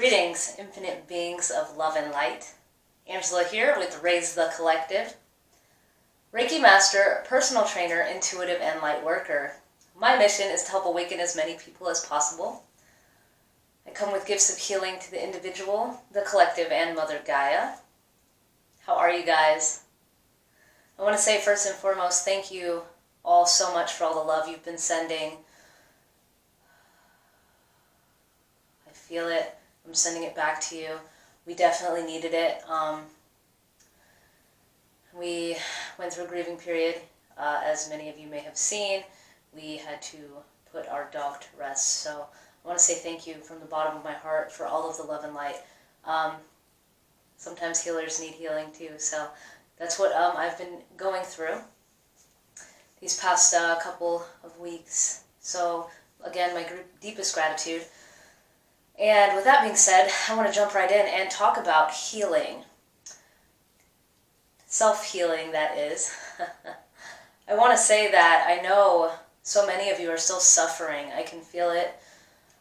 Greetings, infinite beings of love and light. Angela here with Raise the Collective. Reiki Master, personal trainer, intuitive, and light worker. My mission is to help awaken as many people as possible. I come with gifts of healing to the individual, the collective, and Mother Gaia. How are you guys? I want to say first and foremost, thank you all so much for all the love you've been sending. I feel it. I'm sending it back to you. We definitely needed it. We went through a grieving period, as many of you may have seen. We had to put our dog to rest. So I want to say thank you from the bottom of my heart for all of the love and light. Sometimes healers need healing too, so that's what I've been going through these past couple of weeks. So again, my deepest gratitude. And with that being said, I want to jump right in and talk about healing. Self-healing, that is. I want to say that I know so many of you are still suffering. I can feel it.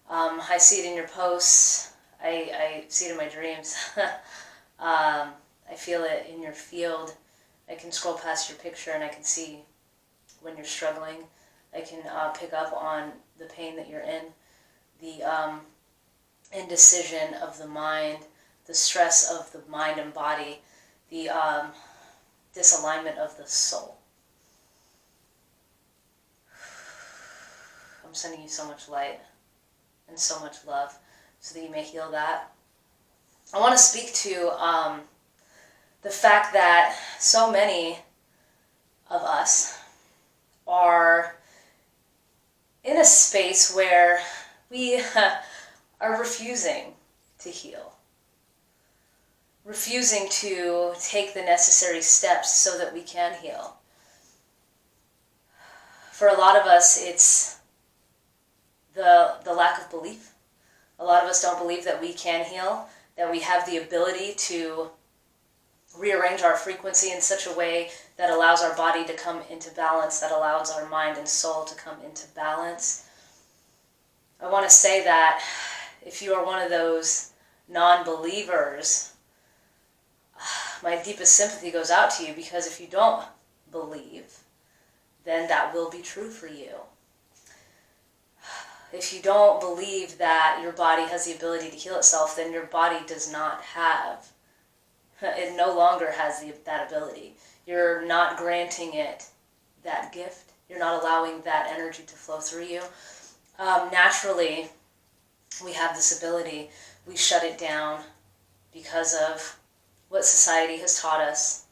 I see it in your posts. I see it in my dreams. I feel it in your field. I can scroll past your picture and I can see when you're struggling. I can pick up on the pain that you're in. The indecision of the mind, the stress of the mind and body, the disalignment of the soul. I'm sending you so much light and so much love so that you may heal that. I want to speak to the fact that so many of us are in a space where we are refusing to heal, refusing to take the necessary steps so that we can heal. For a lot of us, it's the lack of belief. A lot of us don't believe that we can heal, that we have the ability to rearrange our frequency in such a way that allows our body to come into balance, that allows our mind and soul to come into balance. I want to say that if you are one of those non-believers, my deepest sympathy goes out to you, because if you don't believe, then that will be true for you. If you don't believe that your body has the ability to heal itself, then your body does not have, it no longer has that ability. You're not granting it that gift. You're not allowing that energy to flow through you. Naturally, we have this ability. We shut it down because of what society has taught us,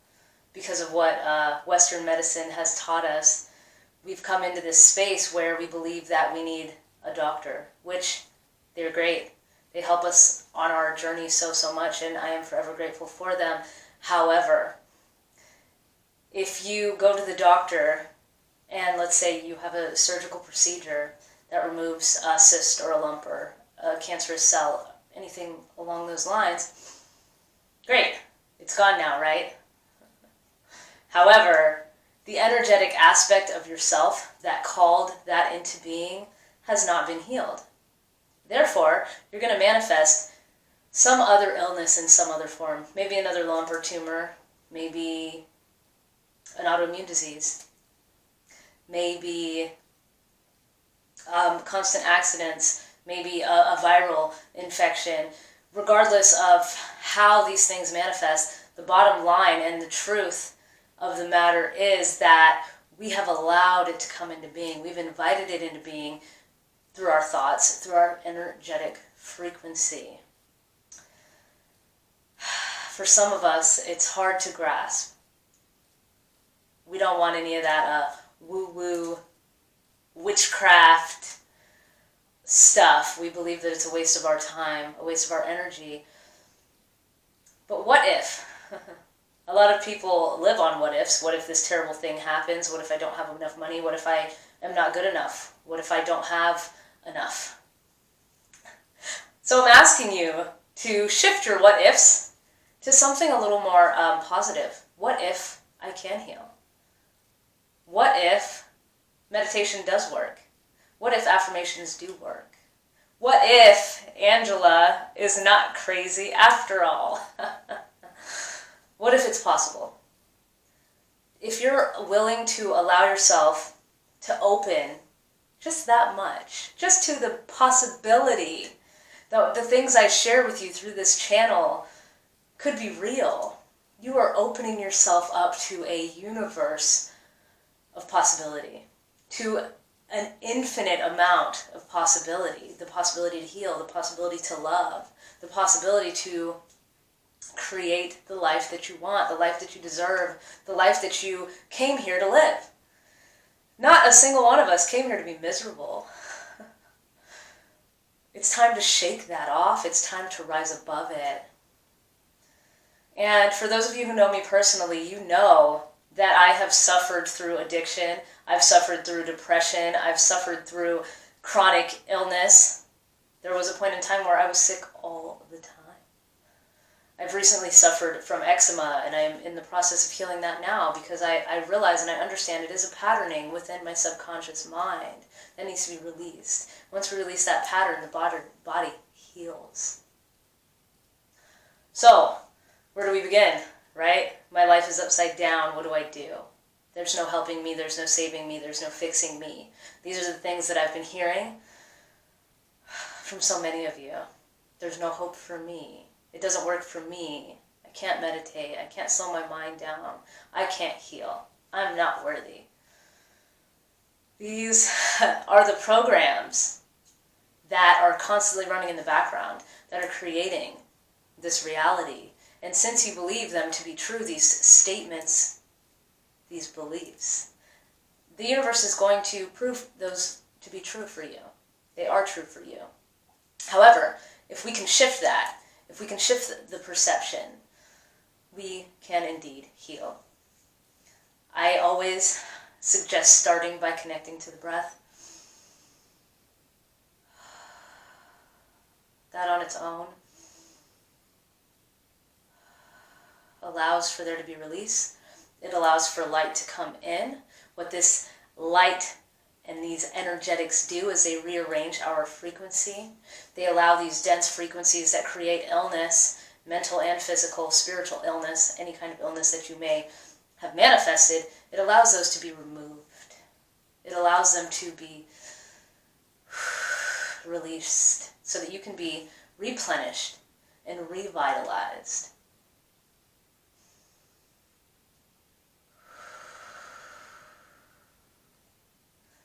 because of what Western medicine has taught us. We've come into this space where we believe that we need a doctor, which they're great. They help us on our journey so much, and I am forever grateful for them. However, if you go to the doctor and let's say you have a surgical procedure that removes a cyst or a lump or a cancerous cell, anything along those lines, great, it's gone now, right? However, the energetic aspect of yourself that called that into being has not been healed. Therefore, you're going to manifest some other illness in some other form. Maybe another lump or tumor, maybe an autoimmune disease, maybe constant accidents, maybe a viral infection. Regardless of how these things manifest, the bottom line and the truth of the matter is that we have allowed it to come into being. We've invited it into being through our thoughts, through our energetic frequency. For some of us, it's hard to grasp. We don't want any of that woo-woo, witchcraft stuff. We believe that it's a waste of our time, a waste of our energy. But what if? A lot of people live on what ifs. What if this terrible thing happens? What if I don't have enough money? What if I am not good enough? What if I don't have enough? So I'm asking you to shift your what ifs to something a little more positive. What if I can heal? What if meditation does work? What if affirmations do work? What if Angela is not crazy after all? What if it's possible? If you're willing to allow yourself to open just that much, just to the possibility that the things I share with you through this channel could be real, you are opening yourself up to a universe of possibility, to an infinite amount of possibility, the possibility to heal, the possibility to love, the possibility to create the life that you want, the life that you deserve, the life that you came here to live. Not a single one of us came here to be miserable. It's time to shake that off. It's time to rise above it. And for those of you who know me personally, you know that I have suffered through addiction. I've suffered through depression. I've suffered through chronic illness. There was a point in time where I was sick all the time. I've recently suffered from eczema, and I'm in the process of healing that now because I realize and I understand it is a patterning within my subconscious mind that needs to be released. Once we release that pattern, the body heals. So, where do we begin, right? My life is upside down. What do I do? There's no helping me. There's no saving me. There's no fixing me. These are the things that I've been hearing from so many of you. There's no hope for me. It doesn't work for me. I can't meditate. I can't slow my mind down. I can't heal. I'm not worthy. These are the programs that are constantly running in the background, that are creating this reality. And since you believe them to be true, these statements, these beliefs, the universe is going to prove those to be true for you. They are true for you. However, if we can shift that, if we can shift the perception, we can indeed heal. I always suggest starting by connecting to the breath. That on its own allows for there to be release. It allows for light to come in. What this light and these energetics do is they rearrange our frequency. They allow these dense frequencies that create illness, mental and physical, spiritual illness, any kind of illness that you may have manifested, it allows those to be removed. It allows them to be released so that you can be replenished and revitalized.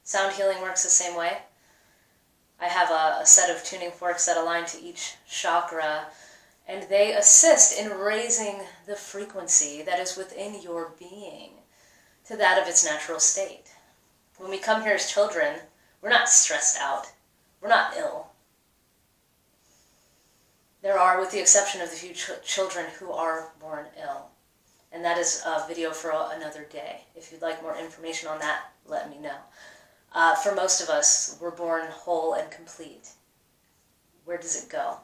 Sound healing works the same way. I have a set of tuning forks that align to each chakra, and they assist in raising the frequency that is within your being to that of its natural state. When we come here as children, we're not stressed out. We're not ill. There are, with the exception of the few children who are born ill. And that is a video for another day. If you'd like more information on that, let me know. For most of us, we're born whole and complete. Where does it go?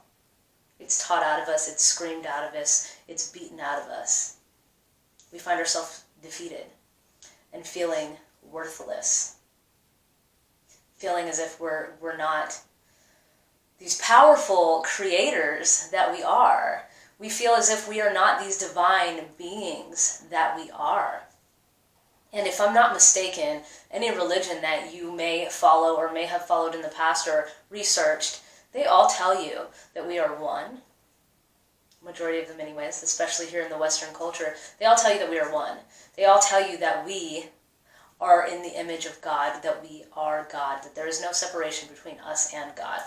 It's taught out of us, it's screamed out of us, it's beaten out of us. We find ourselves defeated and feeling worthless. Feeling as if we're not these powerful creators that we are. We feel as if we are not these divine beings that we are. And if I'm not mistaken, any religion that you may follow or may have followed in the past or researched, they all tell you that we are one. Majority of them anyways, especially here in the Western culture. They all tell you that we are one. They all tell you that we are in the image of God, that we are God, that there is no separation between us and God.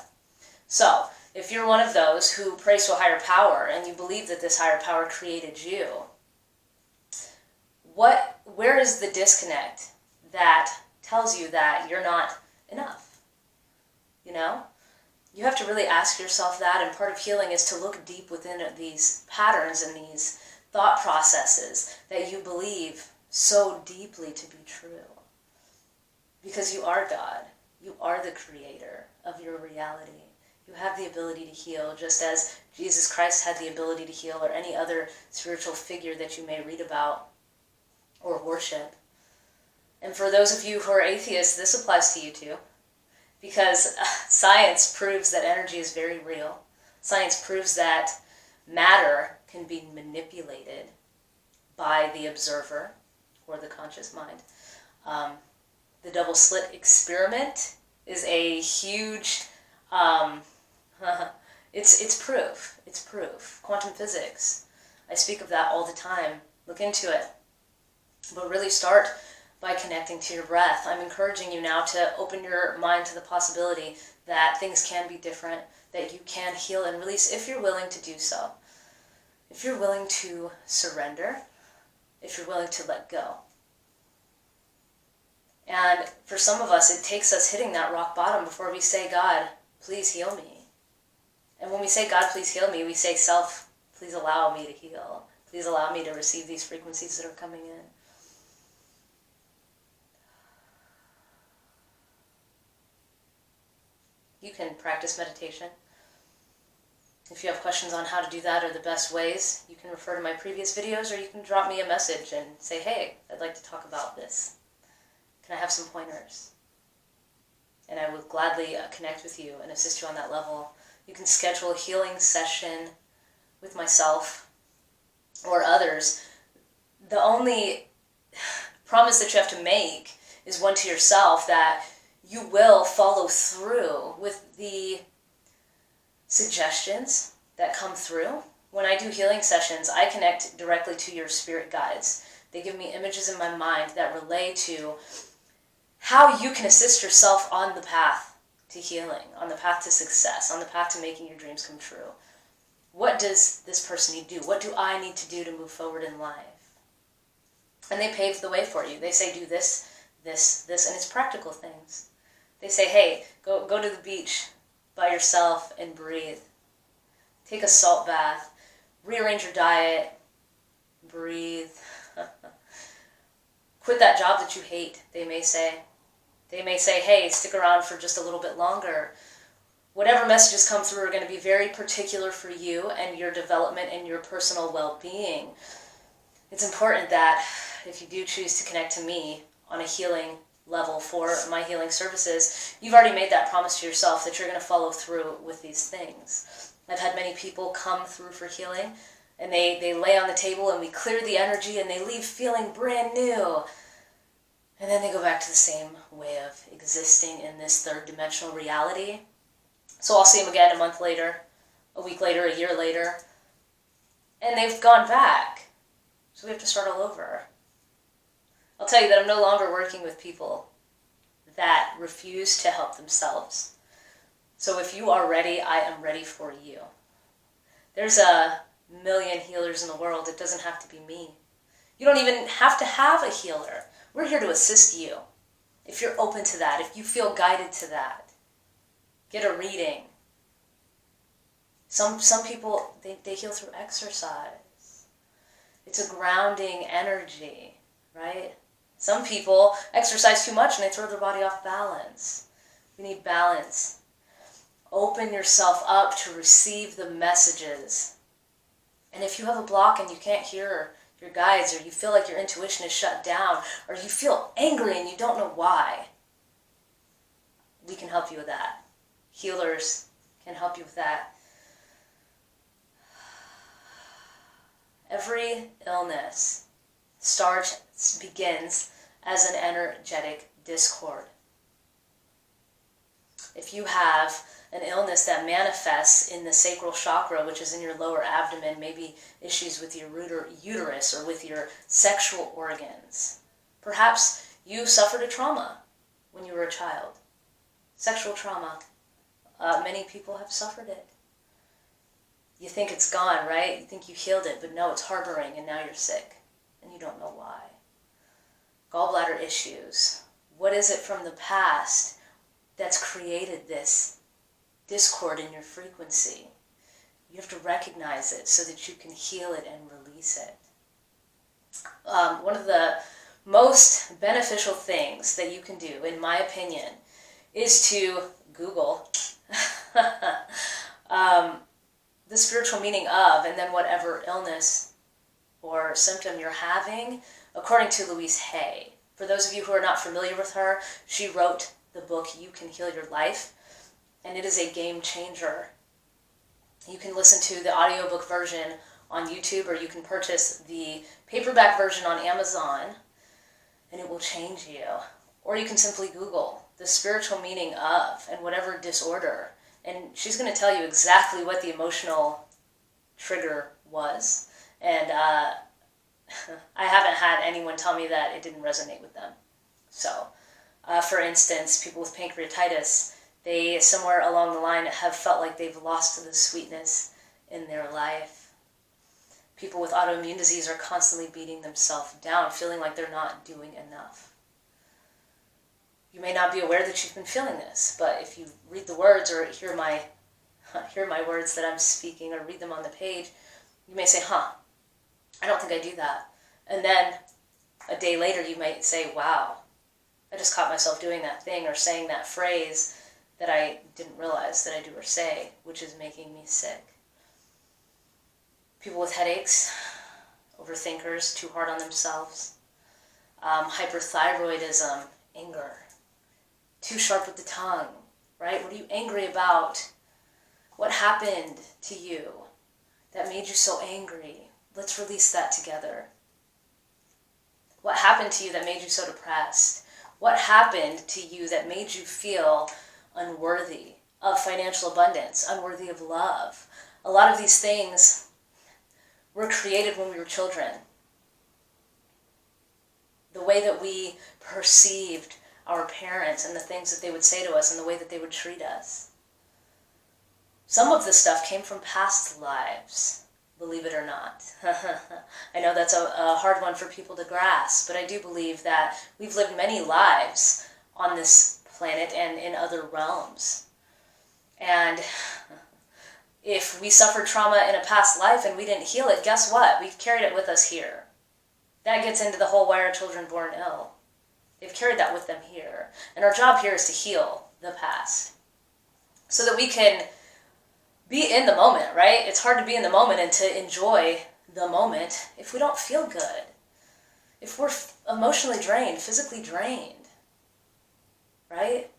So, if you're one of those who prays to a higher power and you believe that this higher power created you, where is the disconnect that tells you that you're not enough? You know? You have to really ask yourself that, and part of healing is to look deep within these patterns and these thought processes that you believe so deeply to be true. Because you are God. You are the creator of your reality. You have the ability to heal, just as Jesus Christ had the ability to heal, or any other spiritual figure that you may read about or worship. And for those of you who are atheists, this applies to you too. because science proves that energy is very real. Science proves that matter can be manipulated by the observer or the conscious mind. The double slit experiment is a huge, it's proof. It's proof. Quantum physics. I speak of that all the time. Look into it. But really start by connecting to your breath. I'm encouraging you now to open your mind to the possibility that things can be different, that you can heal and release if you're willing to do so. If you're willing to surrender, if you're willing to let go. And for some of us, it takes us hitting that rock bottom before we say, God, please heal me. And when we say, God, please heal me, we say, self, please allow me to heal. Please allow me to receive these frequencies that are coming in. You can practice meditation. If you have questions on how to do that or the best ways, you can refer to my previous videos, or you can drop me a message and say, hey, I'd like to talk about this. Can I have some pointers? And I will gladly connect with you and assist you on that level. You can schedule a healing session with myself or others. The only promise that you have to make is one to yourself, that you will follow through with the suggestions that come through. When I do healing sessions, I connect directly to your spirit guides. They give me images in my mind that relate to how you can assist yourself on the path to healing, on the path to success, on the path to making your dreams come true. What does this person need to do? What do I need to do to move forward in life? And they pave the way for you. They say, do this, this, this, and it's practical things. They say, hey, go to the beach by yourself and breathe. Take a salt bath. Rearrange your diet. Breathe. Quit that job that you hate, they may say. They may say, hey, stick around for just a little bit longer. Whatever messages come through are going to be very particular for you and your development and your personal well-being. It's important that if you do choose to connect to me on a healing level for my healing services, you've already made that promise to yourself that you're going to follow through with these things. I've had many people come through for healing, and they lay on the table and we clear the energy and they leave feeling brand new. And then they go back to the same way of existing in this third dimensional reality. So I'll see them again a month later, a week later, a year later, and they've gone back. So we have to start all over. I'll tell you that I'm no longer working with people that refuse to help themselves. So if you are ready, I am ready for you. There's a million healers in the world. It doesn't have to be me. You don't even have to have a healer. We're here to assist you. If you're open to that, if you feel guided to that, get a reading. Some people, they heal through exercise. It's a grounding energy, right? Some people exercise too much and they throw their body off balance. We need balance. Open yourself up to receive the messages. And if you have a block and you can't hear your guides, or you feel like your intuition is shut down, or you feel angry and you don't know why, we can help you with that. Healers can help you with that. Every illness begins as an energetic discord. If you have an illness that manifests in the sacral chakra, which is in your lower abdomen, maybe issues with your uterus or with your sexual organs. Perhaps you suffered a trauma when you were a child. Sexual trauma. Many people have suffered it. You think it's gone, right? You think you healed it, but no, it's harboring and now you're sick and you don't know why. Gallbladder issues. What is it from the past that's created this discord in your frequency? You have to recognize it so that you can heal it and release it. One of the most beneficial things that you can do, in my opinion, is to Google the spiritual meaning of, and then whatever illness or symptom you're having, according to Louise Hay. For those of you who are not familiar with her, she wrote the book You Can Heal Your Life, and it is a game changer. You can listen to the audiobook version on YouTube, or you can purchase the paperback version on Amazon, and it will change you. Or you can simply Google the spiritual meaning of and whatever disorder, and she's going to tell you exactly what the emotional trigger was. And I haven't had anyone tell me that it didn't resonate with them. So, for instance, people with pancreatitis, they somewhere along the line have felt like they've lost the sweetness in their life. People with autoimmune disease are constantly beating themselves down, feeling like they're not doing enough. You may not be aware that you've been feeling this, but if you read the words or hear my words that I'm speaking or read them on the page, you may say, I don't think I do that. And then a day later you might say, wow, I just caught myself doing that thing or saying that phrase that I didn't realize that I do or say, which is making me sick. People with headaches, overthinkers, too hard on themselves, hyperthyroidism, anger, too sharp with the tongue, right? What are you angry about? What happened to you that made you so angry? Let's release that together. What happened to you that made you so depressed? What happened to you that made you feel unworthy of financial abundance, unworthy of love? A lot of these things were created when we were children. The way that we perceived our parents and the things that they would say to us and the way that they would treat us. Some of this stuff came from past lives, believe it or not. I know that's a hard one for people to grasp, but I do believe that we've lived many lives on this planet and in other realms. And if we suffered trauma in a past life and we didn't heal it, guess what? We've carried it with us here. That gets into the whole why are children born ill? They've carried that with them here. And our job here is to heal the past so that we can be in the moment, right? It's hard to be in the moment and to enjoy the moment if we don't feel good. If we're emotionally drained, physically drained, right?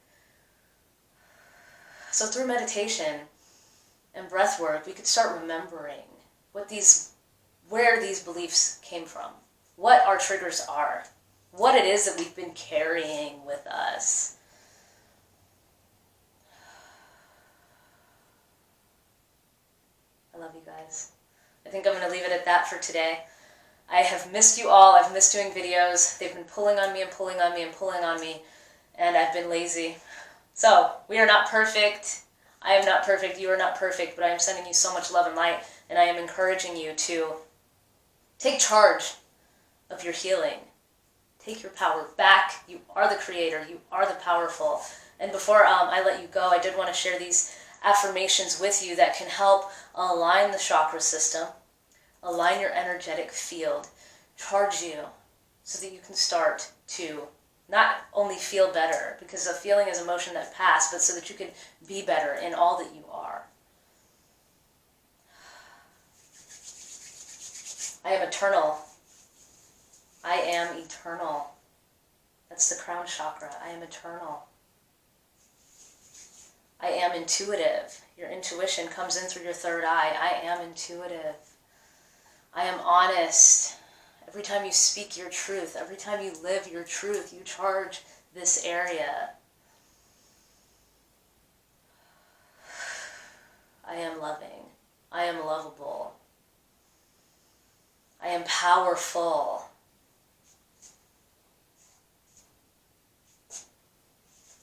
So through meditation and breath work, we could start remembering where these beliefs came from, what our triggers are, what it is that we've been carrying with us. I love you guys. I think I'm going to leave it at that for today. I have missed you all. I've missed doing videos. They've been pulling on me and pulling on me and pulling on me, and I've been lazy. So, we are not perfect. I am not perfect. You are not perfect, but I am sending you so much love and light, and I am encouraging you to take charge of your healing. Take your power back. You are the creator. You are the powerful. And before I let you go, I did want to share these affirmations with you that can help align the chakra system, align your energetic field, charge you so that you can start to not only feel better, because a feeling is emotion that passed, but so that you can be better in all that you are. I am eternal. I am eternal. That's the crown chakra. I am eternal. I am intuitive. Your intuition comes in through your third eye. I am intuitive. I am honest. Every time you speak your truth, every time you live your truth, you charge this area. I am loving. I am lovable. I am powerful.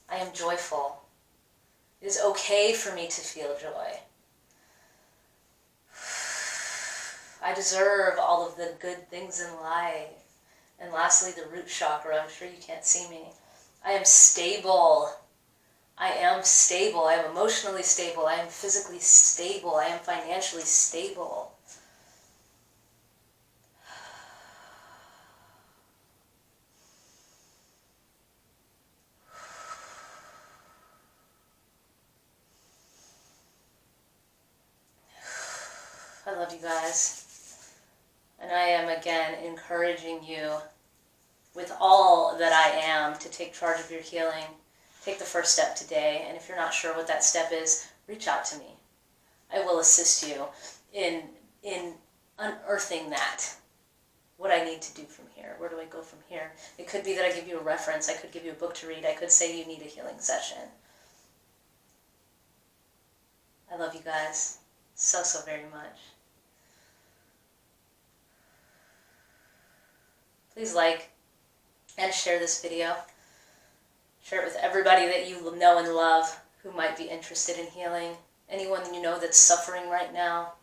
I am joyful. It is okay for me to feel joy. I deserve all of the good things in life. And lastly, the root chakra. I'm sure you can't see me. I am stable. I am stable. I am emotionally stable. I am physically stable. I am financially stable. I love you guys. And I am again encouraging you with all that I am to take charge of your healing. take the first step today. And if you're not sure what that step is, reach out to me. I will assist you in unearthing that. What I need to do from here. Where do I go from here? It could be that I give you a reference. I could give you a book to read. I could say you need a healing session. I love you guys so, so very much. Please like and share this video. Share it with everybody that you know and love who might be interested in healing. Anyone you know that's suffering right now.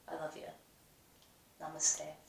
I love you. Namaste.